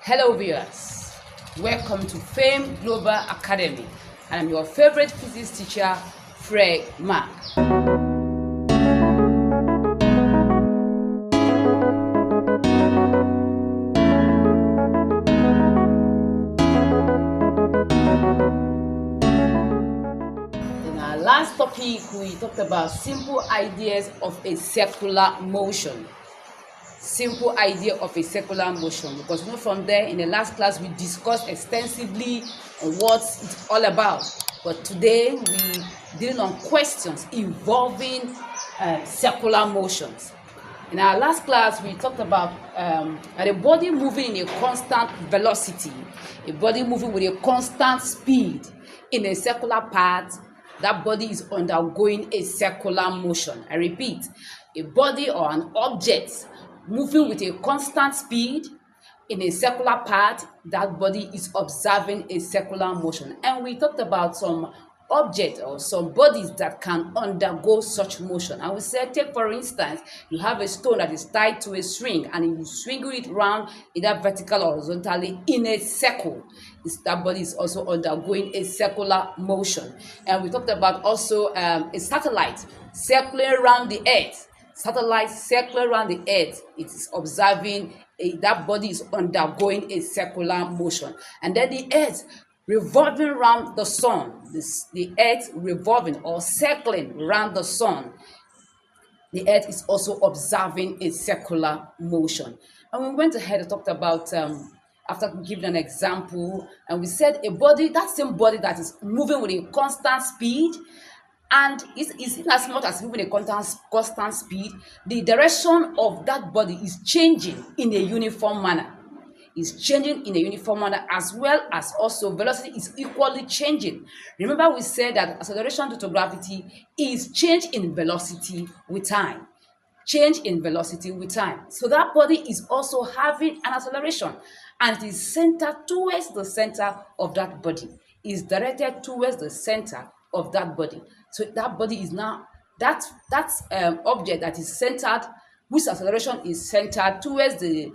Hello viewers, welcome to Fame Global Academy, and I'm your favorite physics teacher, Fred Mark. In our last topic, we talked about simple ideas of a circular motion. Simple idea of a circular motion, because from there in the last class we discussed extensively on what it's all about, but today we dealing on questions involving circular motions. In our last class we talked about a body moving in a constant velocity, a body moving with a constant speed in a circular path. That body is undergoing a circular motion. I repeat, a body or an object moving with a constant speed in a circular path, that body is observing a circular motion. And we talked about some objects or some bodies that can undergo such motion. And we said, take for instance, you have a stone that is tied to a string, and you swing it around either vertical or horizontally in a circle. That body is also undergoing a circular motion. And we talked about also a satellite circling around the earth. Satellite circling around the earth, it is observing that body is undergoing a circular motion. And then the earth revolving around the sun, the earth revolving or circling around the sun, the earth is also observing a circular motion. And we went ahead and talked about after giving an example, and we said a body, that same body that is moving with a constant speed, and is in as much as moving a constant speed, the direction of that body is changing in a uniform manner. It's changing in a uniform manner, as well as also velocity is equally changing. Remember, we said that acceleration due to gravity is change in velocity with time. Change in velocity with time. So that body is also having an acceleration, and it is centered towards the center of that body. It's directed towards the center of that body. So that body is now that object that is centered, whose acceleration is centered towards the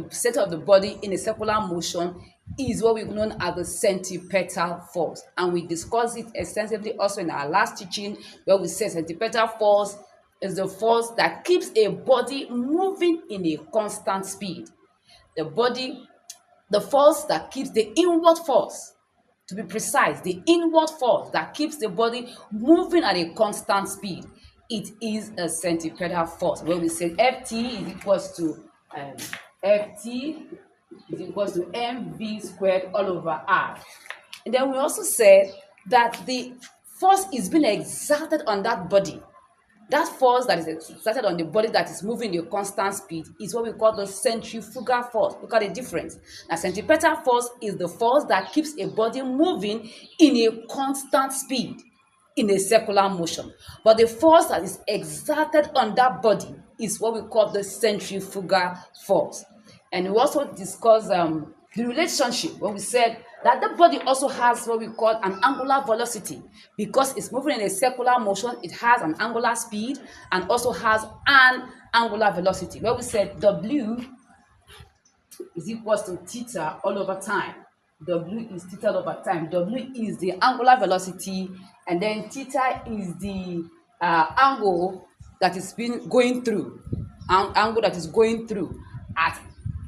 center of the body in a circular motion, is what we've known as the centripetal force. And we discussed it extensively also in our last teaching, where we said centripetal force is the force that keeps a body moving in a constant speed. The force that keeps the inward force, to be precise, the inward force that keeps the body moving at a constant speed, it is a centripetal force. Where we say Ft is equals to mv squared all over r. And then we also said that the force is being exerted on that body. That force that is exerted on the body that is moving at a constant speed is what we call the centrifugal force. Look at the difference. Now, centripetal force is the force that keeps a body moving in a constant speed in a circular motion. But the force that is exerted on that body is what we call the centrifugal force. And we also discussed the relationship when we said that the body also has what we call an angular velocity. Because it's moving in a circular motion, it has an angular speed and also has an angular velocity. Where we said W is equals to theta all over time. W is theta all over time. W is the angular velocity, and then theta is the angle that is going through, angle that is going through at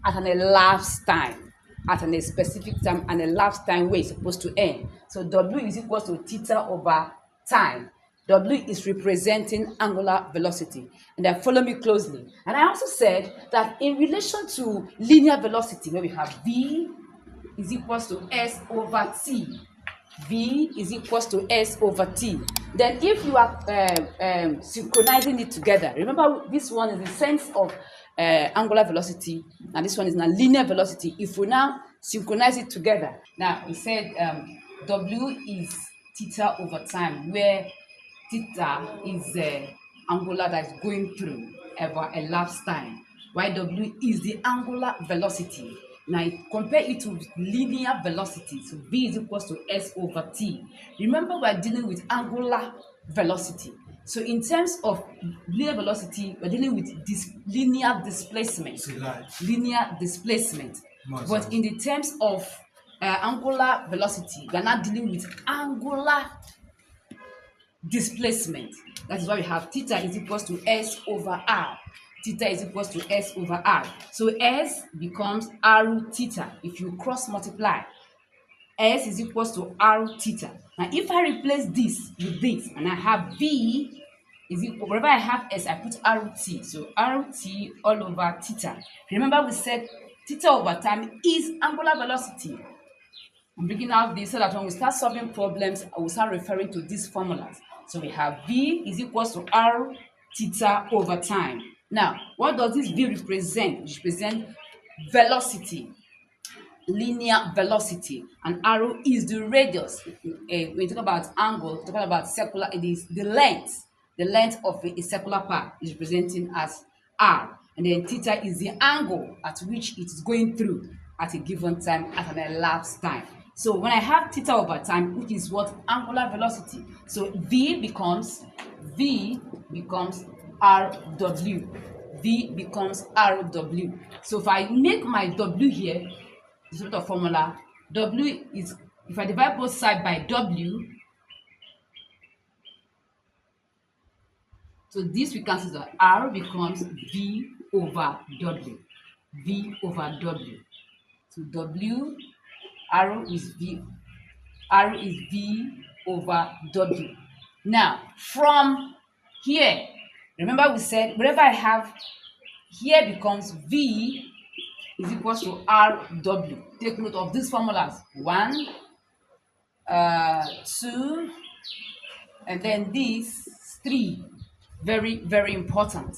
an elapsed time. At a specific time, and elapsed time where it's supposed to end. So W is equal to theta over time. W is representing angular velocity. And then follow me closely. And I also said that in relation to linear velocity, where we have V is equals to S over T. V is equals to S over T. Then if you are synchronizing it together, remember this one is the sense of angular velocity, and this one is now linear velocity. If we now synchronize it together, now we said W is theta over time, where theta is the angular that is going through over elapsed time, while W is the angular velocity. Now compare it to linear velocity, so V is equals to S over T. Remember, we are dealing with angular velocity. So in terms of linear velocity, we're dealing with this linear displacement. Linear displacement. But in the terms of angular velocity, we're not dealing with angular displacement. That is why we have theta is equals to S over R. Theta is equals to S over R. So S becomes R theta if you cross multiply. S is equals to R theta. Now if I replace this with this and I have V is equal, wherever I have S, I put RT. So RT all over theta. Remember we said theta over time is angular velocity. I'm bringing out this so that when we start solving problems, I will start referring to these formulas. So we have V is equals to R theta over time. Now, what does this V represent? It represents velocity, linear velocity, and arrow is the radius. When you talk about angle, talking about circular, it is the length of a circular path is representing as R, and then theta is the angle at which it is going through at a given time, at an elapsed time. So when I have theta over time, which is what angular velocity, so V becomes RW. V becomes RW. So if I make my W here, the sort of formula, W is, if I divide both sides by W, so this we cancel that. R becomes V over W. V over W. So W, R is V over W. Now, from here, remember we said whatever I have here becomes V is equals to RW. Take note of these formulas. 1, 2, and then these 3. Very, very important.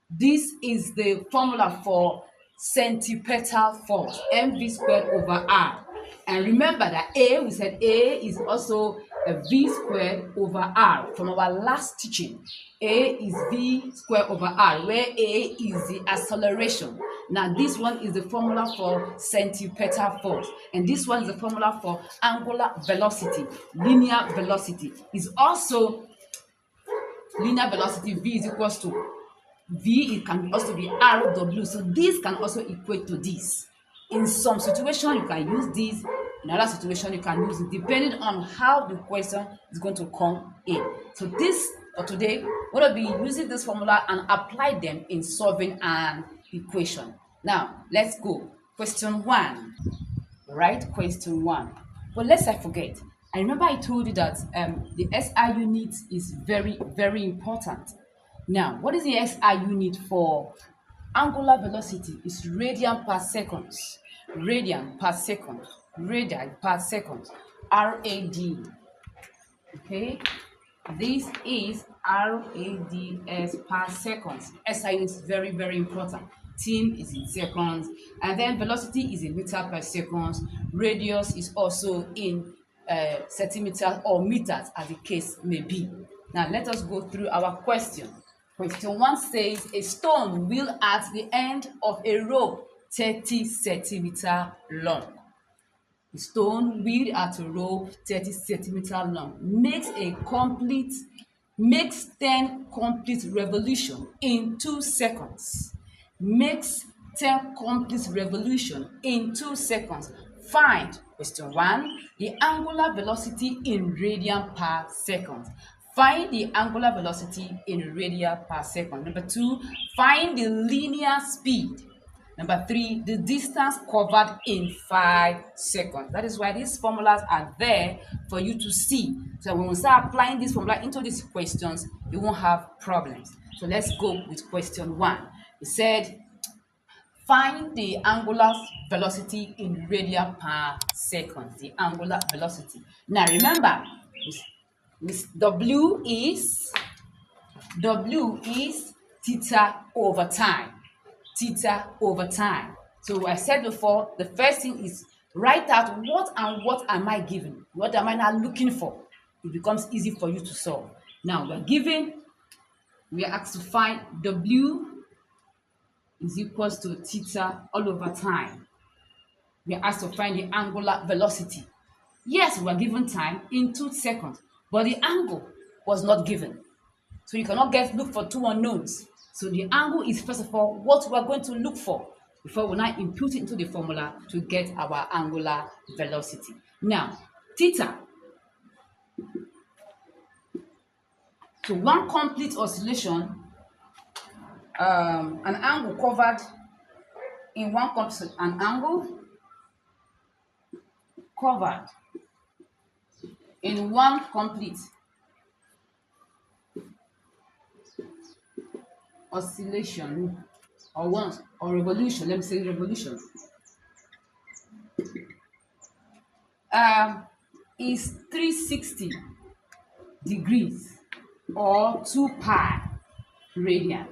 This is the formula for centripetal force, mv squared over r. And remember that we said A is also a v squared over r from our last teaching. A is v squared over r, where A is the acceleration. Now this one is the formula for centripetal force, and this one is the formula for angular velocity, linear velocity. Is also linear velocity. V is equals to V, it can also be RW. So this can also equate to this. In some situation, you can use this. In other situation, you can use it depending on how the question is going to come in. So this, for today, we're going to be using this formula and apply them in solving an equation. Now, let's go. Question 1. Right? Question 1. But lest I forget, I remember I told you that the SI unit is very, very important. Now, what is the SI unit for angular velocity? It's radian per second. Radian per second. Radian per second. RAD. Okay? This is RADS per second. SI unit is very, very important. Team is in seconds. And then velocity is in meter per second. Radius is also in centimeters or meters, as the case may be. Now, let us go through our question. Question 1 says a stone wheel at the end of a rope 30 centimeters long. A stone wheel at a rope 30 centimeters long makes 10 complete revolution in 2 seconds. Makes 10 complete revolution in 2 seconds. Find, question 1, the angular velocity in radian per second. Find the angular velocity in radian per second. Number 2, find the linear speed. Number 3, the distance covered in 5 seconds. That is why these formulas are there for you to see. So when we start applying this formula into these questions, you won't have problems. So let's go with question 1. It said, find the angular velocity in radian per second. The angular velocity. Now remember, W is theta over time. Theta over time. So I said before, the first thing is write out what am I given? What am I now looking for? It becomes easy for you to solve. Now we are asked to find W is equals to theta all over time. We are asked to find the angular velocity. Yes, we are given time in 2 seconds. but the angle was not given. So you cannot look for two unknowns. So the angle is first of all what we are going to look for before we now impute it into the formula to get our angular velocity. Now, theta. So one complete oscillation, an angle covered in one complete, an angle covered in one complete oscillation or revolution, let me say revolution, is 360 degrees or 2 pi radian.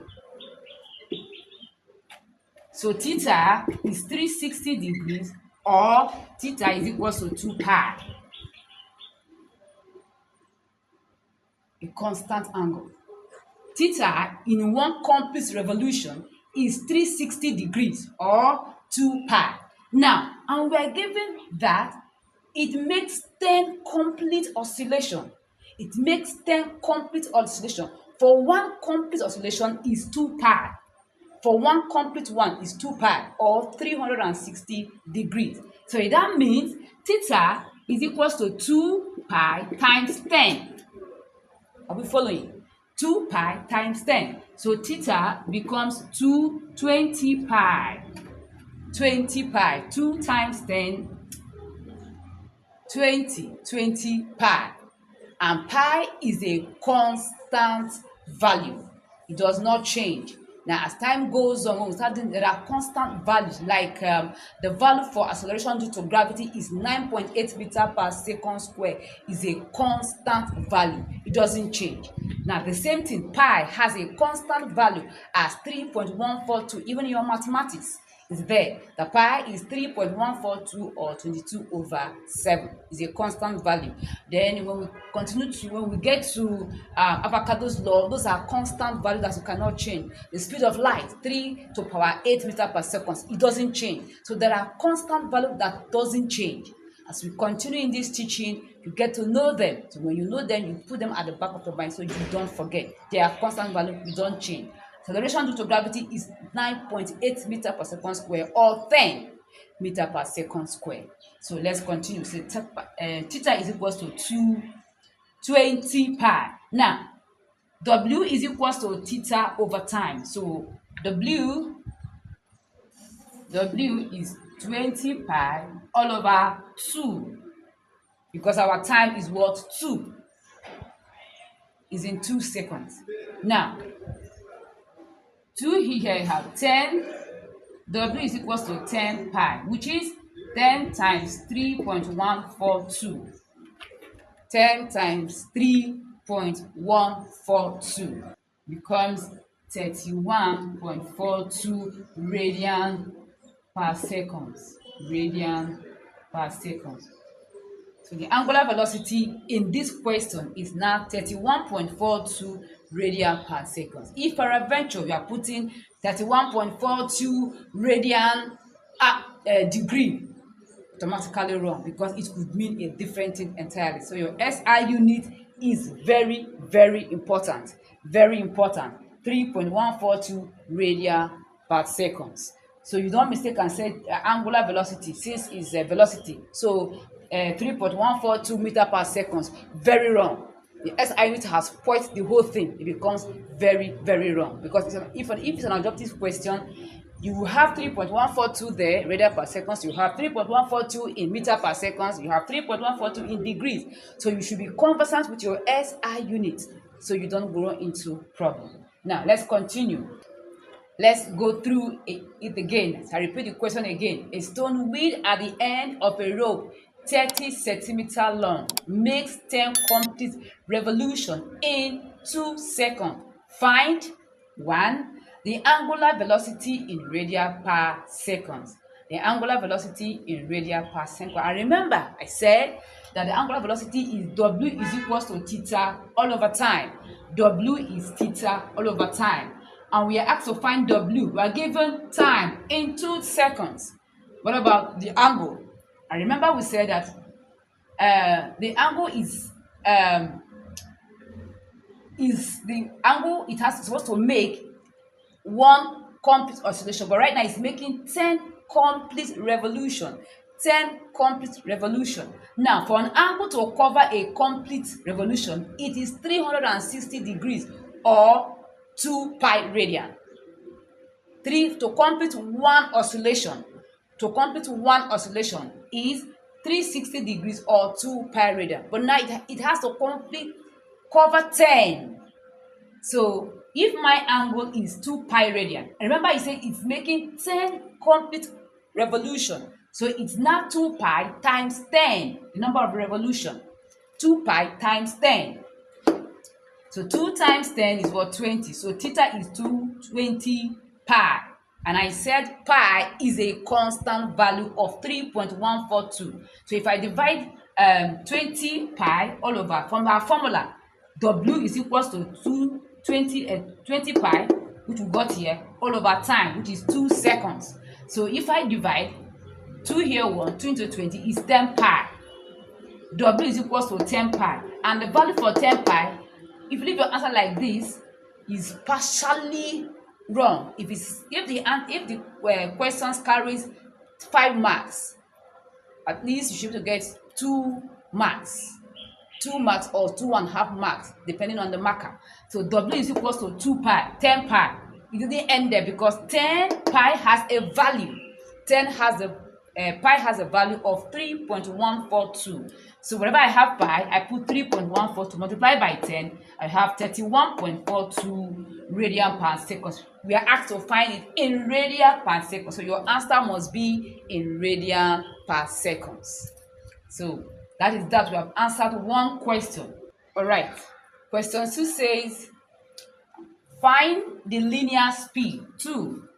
So theta is 360 degrees or theta is equal to 2 pi. A constant angle. Theta in one complete revolution is 360 degrees or 2 pi. Now, and we are given that it makes 10 complete oscillation. It makes 10 complete oscillation. For one complete oscillation is 2 pi. For one complete one is 2 pi or 360 degrees. So that means theta is equal to 2 pi times 10. Are we following? 2 pi times 10. So theta becomes 220 pi. 20 pi. 2 times 10, 20 pi. And pi is a constant value. It does not change. Now, as time goes on, when we start doing, there are constant values, like the value for acceleration due to gravity is 9.8 meter per second square, is a constant value. It doesn't change. Now, the same thing, pi has a constant value as 3.142, even in your mathematics. Is there. The pi is 3.142 or 22/7. Is a constant value. Then when we get to Avogadro's law, those are constant values that you cannot change. The speed of light, 3 to power 8 meter per second. It doesn't change. So there are constant values that doesn't change. As we continue in this teaching, you get to know them. So when you know them, you put them at the back of your mind so you don't forget. They are constant values, you don't change. Acceleration due to gravity is 9.8 meter per second square or 10 meter per second square. So let's continue. So theta is equal to 220 pi. Now, W is equal to theta over time. So W is 20 pi all over 2. Because our time is what? 2. Is in 2 seconds. Now, 2 here you have 10. W is equal to 10 pi, which is 10 times 3.142. 10 times 3.142 becomes 31.42 radian per second. Radian per second. So the angular velocity in this question is now 31.42 radian per second. If peradventure we are putting 31.42 radian degree, automatically wrong because it could mean a different thing entirely. So your SI unit is very, very important. Very important. 3.142 radian per second. So you don't mistake and say angular velocity since it's a velocity. So 3.142 meter per second. Very wrong. The SI unit has spoiled the whole thing. It becomes very, very wrong because if it's an adjunctive question, you will have 3.142 there, radian per second. You have 3.142 in meter per second. You have 3.142 in degrees. So you should be conversant with your SI unit so you don't go into problem. Now let's continue. Let's go through it again. I repeat the question again. A stone wheel at the end of a rope 30 centimeters long makes 10 complete revolutions in 2 seconds. Find 1. The angular velocity in radian per second. The angular velocity in radian per second. And remember, I said that the angular velocity is W is equal to theta all over time. W is theta all over time. And we are asked to find W. We are given time in 2 seconds. What about the angle? And remember we said that the angle is is the angle it has supposed to make one complete oscillation, but right now it's making 10 complete revolution. 10 complete revolution. Now, for an angle to cover a complete revolution, it is 360 degrees or 2 pi radian. To complete one oscillation, is 360 degrees or 2 pi radian. But now it has to cover 10. So if my angle is 2 pi radian, and remember I said it's making 10 complete revolution. So it's now 2 pi times 10, the number of revolution. 2 pi times 10. So 2 times 10 is what? 20. So theta is 220 pi. And I said pi is a constant value of 3.142. So if I divide 20 pi all over from our formula, W is equals to 20 pi, which we got here, all over time, which is 2 seconds. So if I divide 2 here, 1, 2 into 20 is 10 pi. W is equals to 10 pi. And the value for 10 pi, if you leave your answer like this, is partially wrong. If the questions carries 5 marks, at least you should be able to get 2 marks. 2 marks or 2.5 marks, depending on the marker. So W is equals to 2 pi, 10 pi. It didn't end there because 10 pi has a value. Pi has a value of 3.142. So whenever I have pi, I put 3.142 multiplied by 10. I have 31.42 radian per second. We are asked to find it in radian per second. So your answer must be in radian per seconds. So that is that. We have answered one question. All right. Question 2 says, find the linear speed. 2.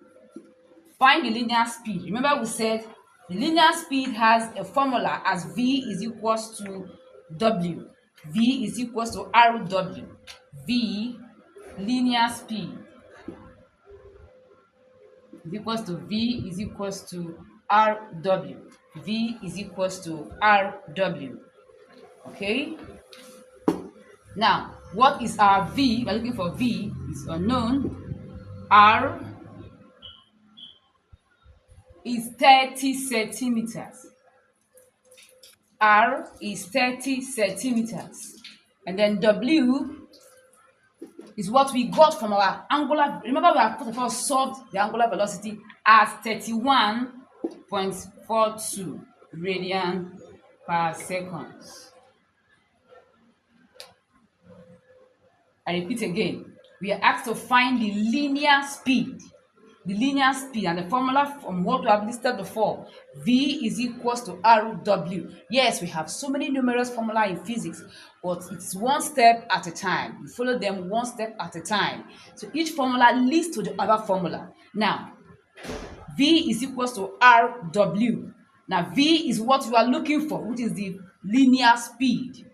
Find the linear speed. Remember we said the linear speed has a formula as V is equals to W. V is equals to RW. V, linear speed, is equals to V is equals to RW. V is equals to RW. Okay? Now, what is our V? We're looking for V. It's unknown. R is 30 centimeters. R is 30 centimeters. And then W is what we got from our angular. Remember, we have first of all solved the angular velocity as 31.42 radian per second. I repeat again, we are asked to find the linear speed. The linear speed, and the formula from what we have listed before, V is equals to RW. Yes, we have so many numerous formula in physics, but it's one step at a time. We follow them one step at a time. So each formula leads to the other formula. Now, V is equals to RW. Now, V is what you are looking for, which is the linear speed,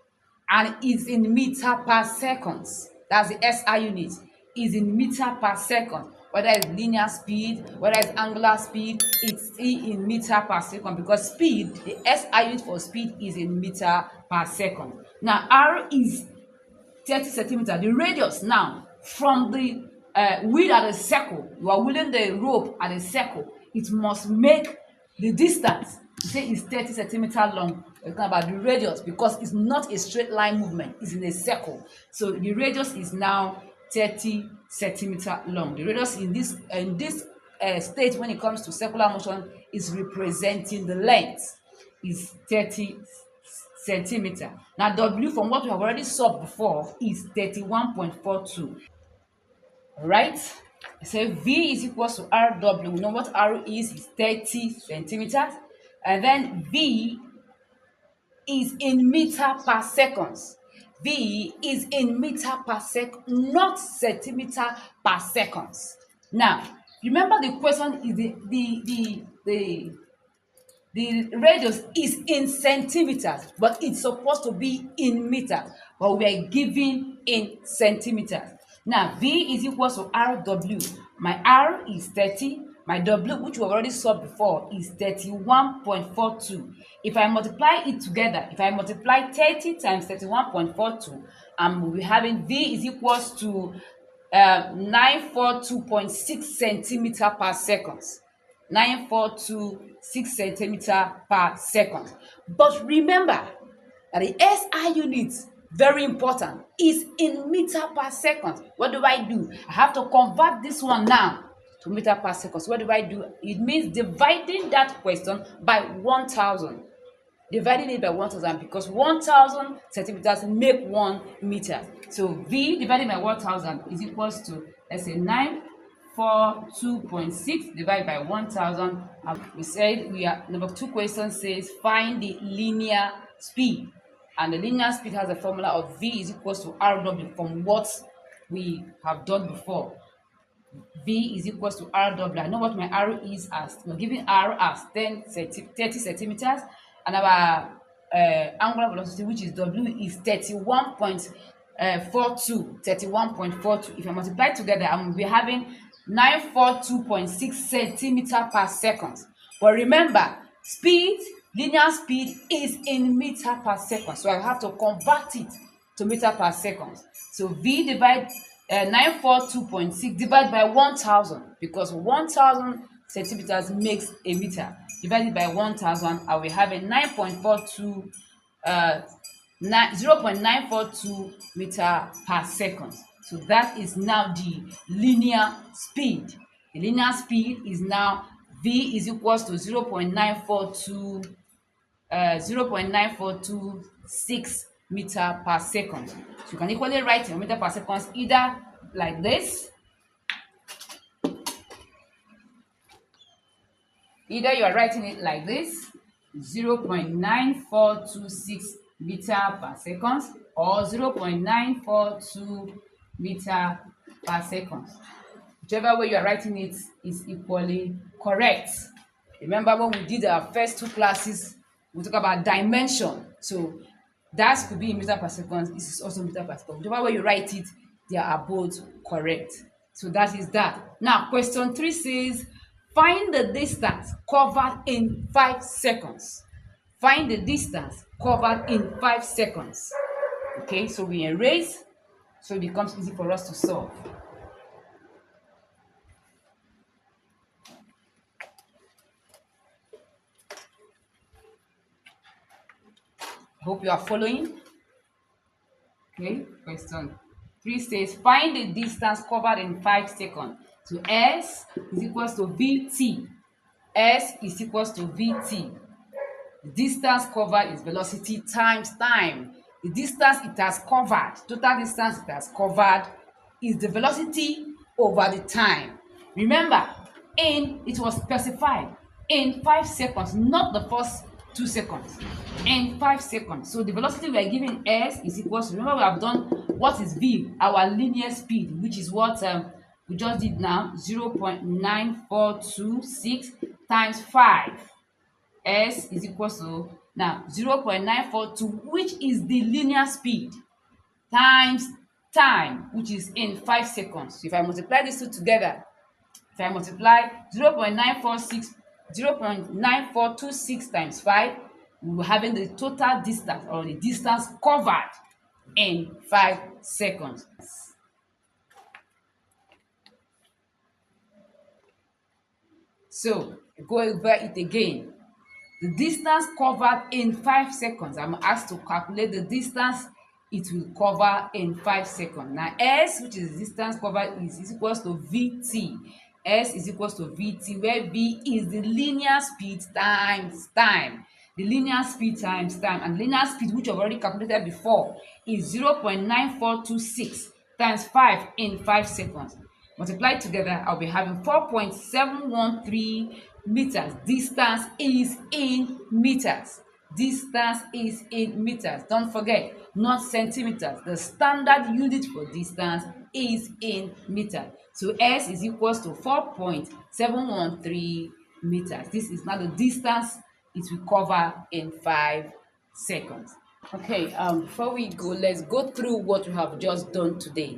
and it's in meter per seconds. That's the SI unit. Is in meter per second. Whether it's linear speed, whether it's angular speed, it's in meter per second, because speed, the SI unit for speed is in meter per second. Now, R is 30 centimeters. The radius now from the wheel at a circle, you are wheeling the rope at a circle, it must make the distance. You say it's 30 centimeters long. We're talking about the radius because it's not a straight line movement, it's in a circle. So the radius is now 30 centimeters long. The radius in this state, when it comes to circular motion, is representing the length, is 30 centimeters. Now W, from what we have already solved before, is 31.42. Right? So V is equals to RW. We know what R is 30 centimeters. And then V is in meter per seconds. V is in meter per second, not centimeter per seconds. Now, remember the question is the radius is in centimeters, but it's supposed to be in meters, but we are given in centimeters. Now, V is equals to RW. My R is 30. My W, which we already saw before, is 31.42. If I multiply it together, if I multiply 30 times 31.42 and we'll be having V is equals to 942.6 centimeter per second. 942.6 centimeter per second. But remember that the SI unit, very important, is in meter per second. What do? I have to convert this one now to meter per second. So what do? It means dividing that question by 1,000. Dividing it by 1,000 because 1,000 centimeters make 1 meter. So V divided by 1,000 is equals to, let's say, 942.6 divided by 1,000. We said number 2 question says find the linear speed, and the linear speed has a formula of V is equals to RW from what we have done before. V is equals to RW. I know what my R is as. We're giving R as 30 centimeters, and our angular velocity, which is W, is 31.42. 31.42. If I multiply together, I will be having 942.6 centimeter per second. But remember, linear speed is in meter per second, so I have to convert it to meter per second. So V divide 942.6 divided by 1,000, because 1,000 centimeters makes a meter. Divided by 1,000, I will have a 0.942 meter per second. So that is now the linear speed. The linear speed is now V is equals to 0.942 meter per second. So you can equally write your meter per second either like this. Either you are writing it like this, 0.9426 meter per second, or 0.942 meter per second. Whichever way you are writing it is equally correct. Remember when we did our first 2 classes, we talked about dimension. So that could be in meter per second. This is also meter per second. Whichever way you write it, they are both correct. So that is that. Now, question 3 says, find the distance covered in 5 seconds. Find the distance covered in 5 seconds. Okay, so we erase, so it becomes easy for us to solve. Hope you are following. Okay, question 3 says, find the distance covered in 5 seconds. So S is equals to VT. S is equals to VT. The distance covered is velocity times time. The distance it has covered, total distance it has covered, is the velocity over the time. Remember, it was specified in 5 seconds, not the first 2 seconds. In 5 seconds. So the velocity we are giving S is equals to, remember we have done what is V, our linear speed, which is what we just did now, 0.9426 times 5. S is equals to now 0.942, which is the linear speed, times time, which is in 5 seconds. So if I multiply these two together, if I multiply 0.926 times 5, we will having the total distance, or the distance covered in 5 seconds. So go over it again. The distance covered in 5 seconds. I'm asked to calculate the distance it will cover in 5 seconds. Now S, which is the distance covered, is equals to VT. S is equals to VT, where V is the linear speed times time. The linear speed times time, and linear speed, which I've already calculated before, is 0.9426 times 5 in 5 seconds. Multiply together, I'll be having 4.713 meters. Distance is in meters. Distance is in meters. Don't forget, not centimeters. The standard unit for distance is in meters. So S is equals to 4.713 meters. This is now the distance it will cover in 5 seconds. Okay, before we go, let's go through what we have just done today.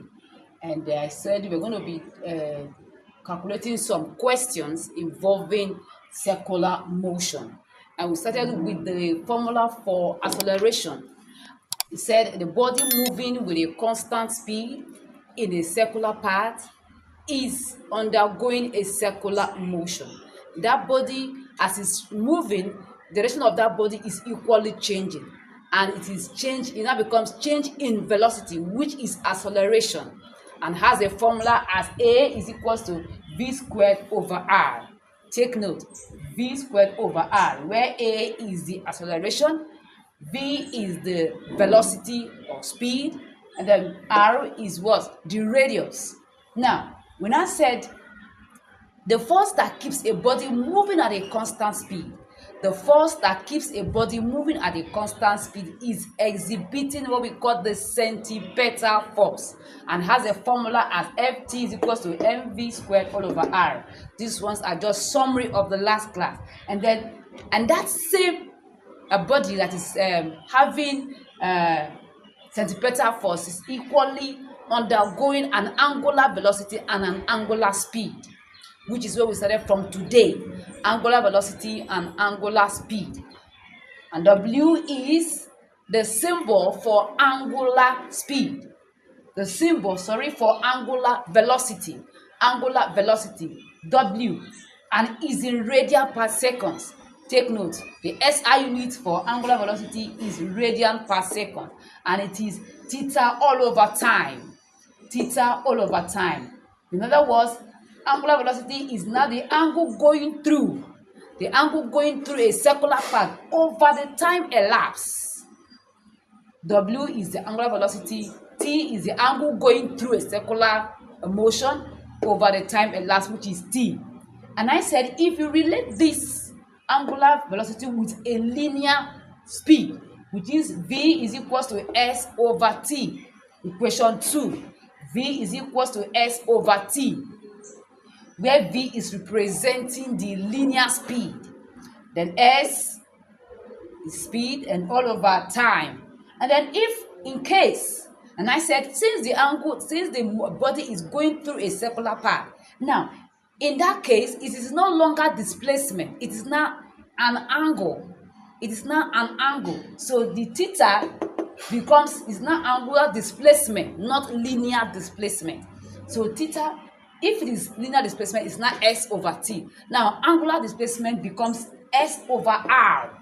And I said we're going to be calculating some questions involving circular motion. And we started with the formula for acceleration. It said the body moving with a constant speed in a circular path is undergoing a circular motion. That body, as it's moving, the direction of that body is equally changing, and it is change. It now becomes change in velocity, which is acceleration, and has a formula as A is equals to v squared over r. Take note, v squared over r, where A is the acceleration, v is the velocity or speed, and then r is what? The radius. Now, when I said the force that keeps a body moving at a constant speed, the force that keeps a body moving at a constant speed is exhibiting what we call the centripetal force, and has a formula as Ft is equals to mv squared all over r. These ones are just summary of the last class. And that same body that is having centripetal force is equally undergoing an angular velocity and an angular speed, which is where we started from today. Angular velocity and angular speed. And W is the symbol for angular speed. The symbol, for angular velocity. Angular velocity, W, and is in radian per seconds. Take note, the SI unit for angular velocity is radian per second, and it is theta all over time. Theta all over time. In other words, angular velocity is now the angle going through. The angle going through a circular path over the time elapsed. W is the angular velocity. T is the angle going through a circular motion over the time elapsed, which is T. And I said, if you relate this angular velocity with a linear speed, which is V is equals to S over T. Equation 2. V is equals to S over T, where V is representing the linear speed. Then S is speed and all over time. And then if in case, and I said since the body is going through a circular path, now in that case it is no longer displacement, it is now an angle. It is now an angle. So the theta is now angular displacement, not linear displacement. So theta, if it is linear displacement, it's now S over T. Now angular displacement becomes S over R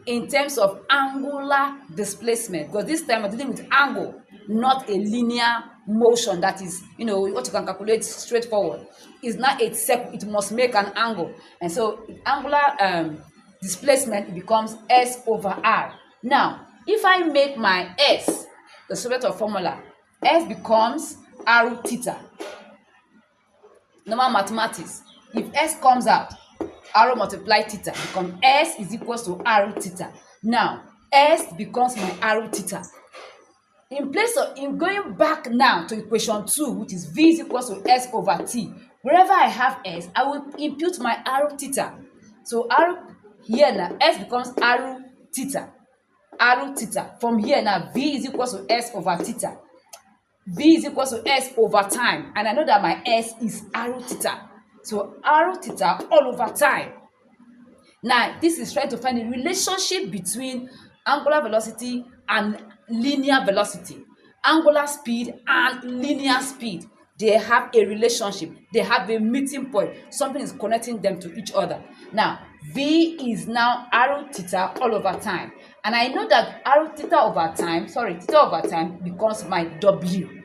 in terms of angular displacement, because this time we're dealing with angle, not a linear motion that is, what you can calculate straightforward. It's not a circle, it must make an angle. And so angular displacement becomes S over R. Now, if I make my S the Centripetal formula, S becomes R theta. Normal mathematics. If S comes out, R multiply theta becomes S is equals to R theta. Now, S becomes my R theta. In going back now to equation 2, which is V is equals to S over T, wherever I have S, I will impute my R theta. So R here now, S becomes R theta. R theta. From here now, V is equals to S over theta. V is equals to S over time. And I know that my S is R theta. So R theta all over time. Now, this is trying to find a relationship between angular velocity and linear velocity. Angular speed and linear speed. They have a relationship. They have a meeting point. Something is connecting them to each other. Now, V is now R theta all over time. And I know that theta over time becomes my W.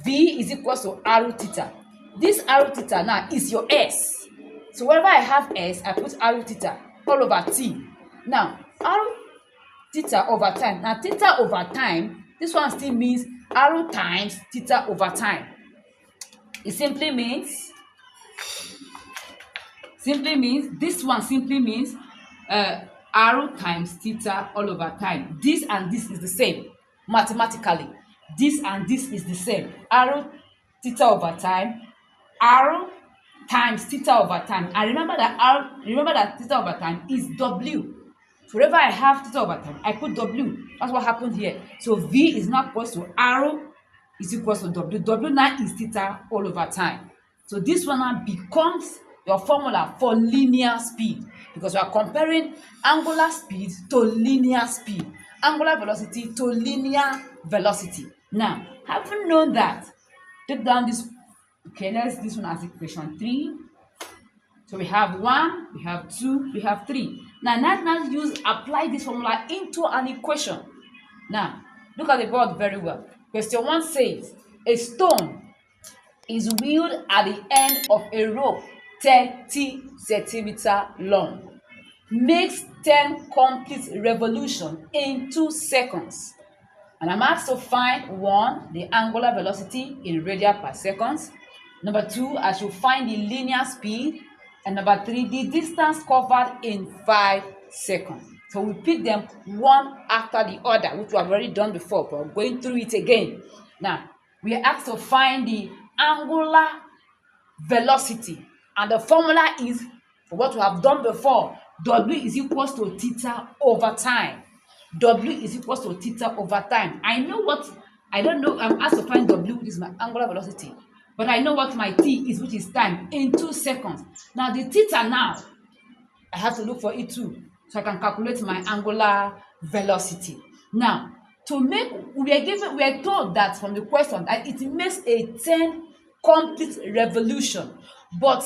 V is equal to R theta. This R theta now is your S. So wherever I have S, I put R theta all over T. Now, R theta over time. Now, theta over time, this one still means R times theta over time. It simply means this one simply means R times theta all over time. This and this is the same mathematically. This and this is the same. R theta over time, R times theta over time. And remember that theta over time is W. So wherever I have theta over time, I put W. That's what happened here. So V is now equal to R is equal to W. W now is theta all over time. So this one now becomes your formula for linear speed, because we are comparing angular speed to linear speed. angular velocity to linear velocity. Now, having known that, take down this. Okay, let's this one as equation 3. So we have 1, we have 2, we have 3. Now use apply this formula into an equation. Now, look at the board very well. Question 1 says a stone is wheeled at the end of a rope 30 centimeter long. Makes 10 complete revolutions in 2 seconds. And I'm asked to find 1, the angular velocity in radian per second. Number 2, I should find the linear speed. And number 3, the distance covered in 5 seconds. So we pick them one after the other, which we have already done before, but we're going through it again. Now, we are asked to find the angular velocity. And the formula is, for what we have done before, W is equals to theta over time. W is equals to theta over time. I don't know, I'm asked to find W, which is my angular velocity. But I know what my t is, which is time, in 2 seconds. Now the theta now, I have to look for it too, so I can calculate my angular velocity. Now, we are told that from the question that it makes a 10 complete revolution. But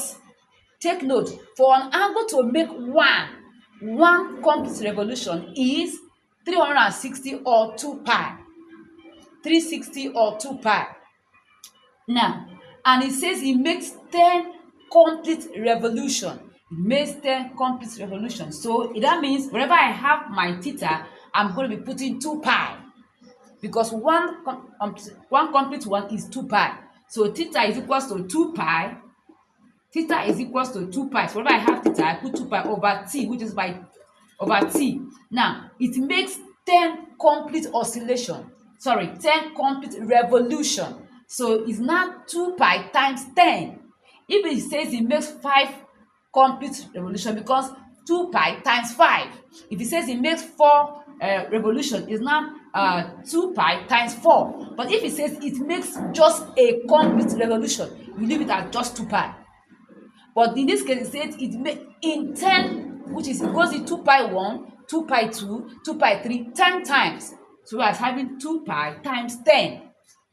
take note, for an angle to make one complete revolution is 360 or 2 pi. 360 or 2 pi. Now, and it says it makes 10 complete revolution. It makes 10 complete revolution. So that means wherever I have my theta, I'm going to be putting 2 pi. Because one complete one is 2 pi. So theta is equals to 2 pi. Theta is equals to 2 pi. So wherever I have theta, I put 2 pi over t, which is over t. Now, it makes 10 complete oscillation. 10 complete revolution. So it's now 2 pi times 10. If it says it makes 5 complete revolution, because 2 pi times 5. If it says it makes 4 revolution, it's now 2 pi times 4. But if it says it makes just a complete revolution, we leave it at just 2 pi. But in this case, it says it makes in 10, which is equals to 2 pi 1, 2 pi 2, 2 pi 3, 10 times. So we are having 2 pi times 10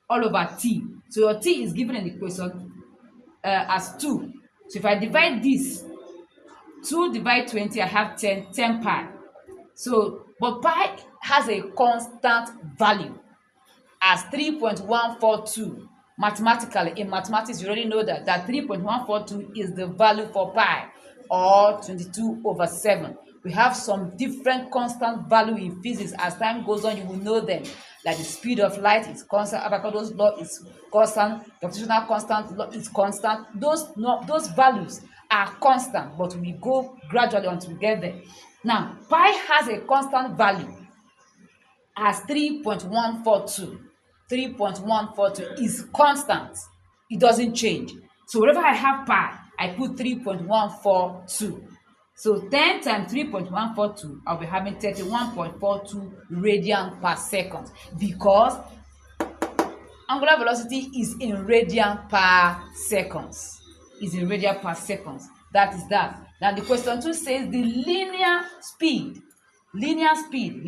all over t. So your t is given in the equation as 2. So if I divide this, 2 divide 20, I have 10 pi. So, but pi has a constant value as 3.142. Mathematically, in mathematics, you already know that 3.142 is the value for pi, or 22/7. We have some different constant value in physics. As time goes on, you will know them. Like the speed of light is constant, Avogadro's law is constant, gravitational constant law is constant. Those values are constant, but we go gradually until we get there. Now, pi has a constant value as 3.142. 3.142 is constant. It doesn't change. So wherever I have pi, I put 3.142. So 10 times 3.142, I'll be having 31.42 radian per second, because angular velocity is in radian per seconds. Is in radian per seconds. That is that. Now the question 2 says the linear speed. Linear speed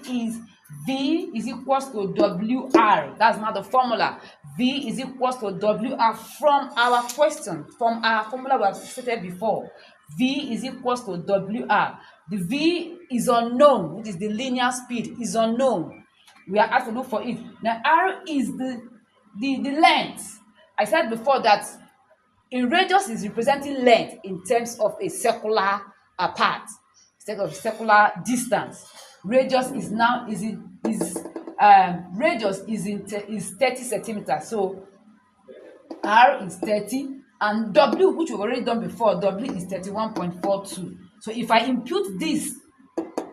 is V is equals to WR. That's not the formula. V is equals to WR from our question, from our formula we have stated before. V is equals to WR. The V is unknown, which is the linear speed, is unknown. We are asked to look for it. Now, R is the length. I said before that in radius is representing length in terms of a circular path, instead of circular distance. Radius is now radius is 30 centimeters. So R is 30, and W, which we've already done before, W is 31.42. So if I impute this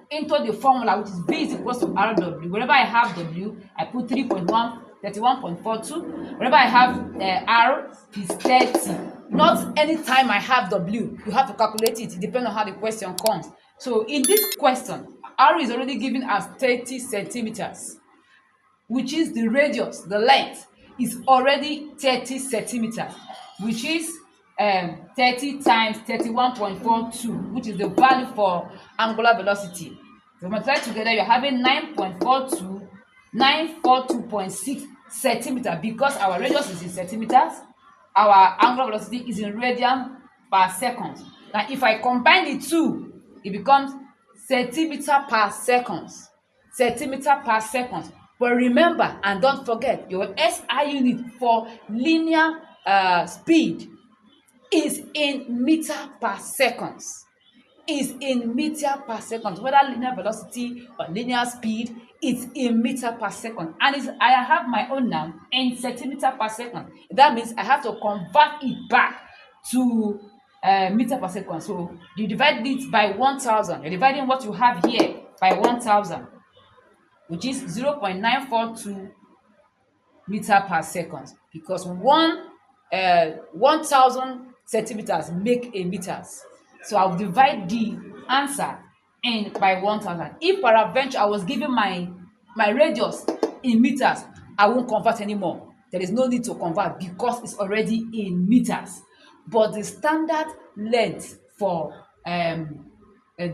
into the formula, which is V is equals to RW, wherever I have W, I put 31.42. Wherever I have R is 30. Not anytime I have W, you have to calculate it. It depends on how the question comes. So in this question, R is already given as 30 centimeters, which is the radius, the length is already 30 centimeters, which is 30 times 31.42, which is the value for angular velocity. So multiply together, you're having 942.6 centimeter, because our radius is in centimeters, our angular velocity is in radian per second. Now if I combine the two, it becomes centimeter per second. Centimeter per second. But remember and don't forget, your SI unit for linear speed is in meter per second. Is in meter per second. Whether linear velocity or linear speed, it's in meter per second. And I have my own now in centimeter per second. That means I have to convert it back to meter per second. So you divide it by 1,000. You're dividing what you have here by 1,000, which is 0.942 meter per second, because 1,000 centimeters make a meters. So I'll divide the answer in by 1,000. If peradventure I was given my radius in meters, I won't convert anymore. There is no need to convert because it's already in meters. But the standard length for a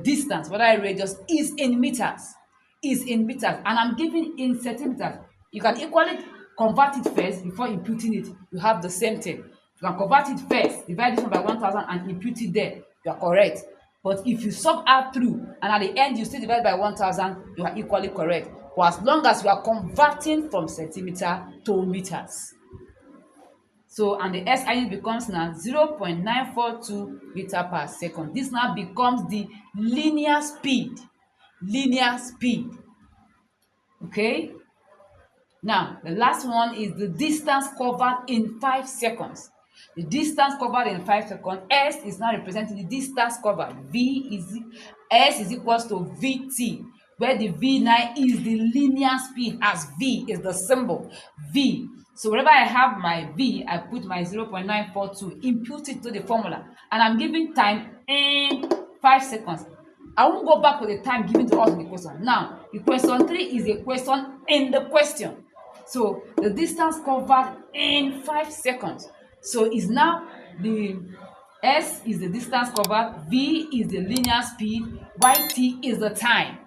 distance, whether a radius, is in meters. Is in meters, and I'm giving in centimeters. You can equally convert it first before imputing it. You have the same thing. You can convert it first, divide this one by 1,000 and impute it there. You are correct. But if you sub out through and at the end you still divide by 1,000, you are equally correct. For as long as you are converting from centimeter to meters. So, and the SI unit becomes now 0.942 meter per second. This now becomes the linear speed. Linear speed. Okay? Now, the last one is the distance covered in 5 seconds. The distance covered in 5 seconds, S is now representing the distance covered. S is equals to VT, where the V now is the linear speed, as V is the symbol, V. So wherever I have my V, I put my 0.942, impute it to the formula, and I'm giving time in 5 seconds. I won't go back to the time given to us in the question. Now, the question 3 is a question in the question. So the distance covered in 5 seconds. So it's now the S is the distance covered, V is the linear speed, YT is the time.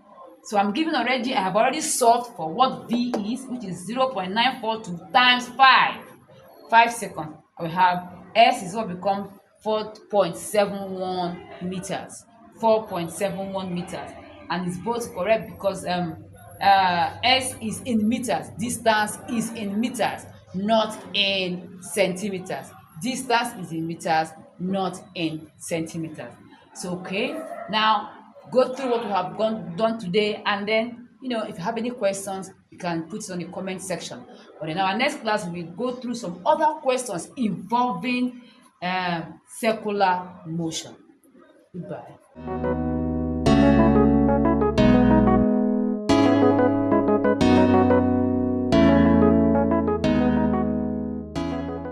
So I have already solved for what V is, which is 0.942 times 5 seconds. I will have S is what becomes 4.71 meters. 4.71 meters, and it's both correct because S is in meters, distance is in meters, not in centimeters. Distance is in meters, not in centimeters. So okay, now go through what we have done today, and then if you have any questions, you can put it on the comment section. But in our next class, we will go through some other questions involving circular motion. Goodbye.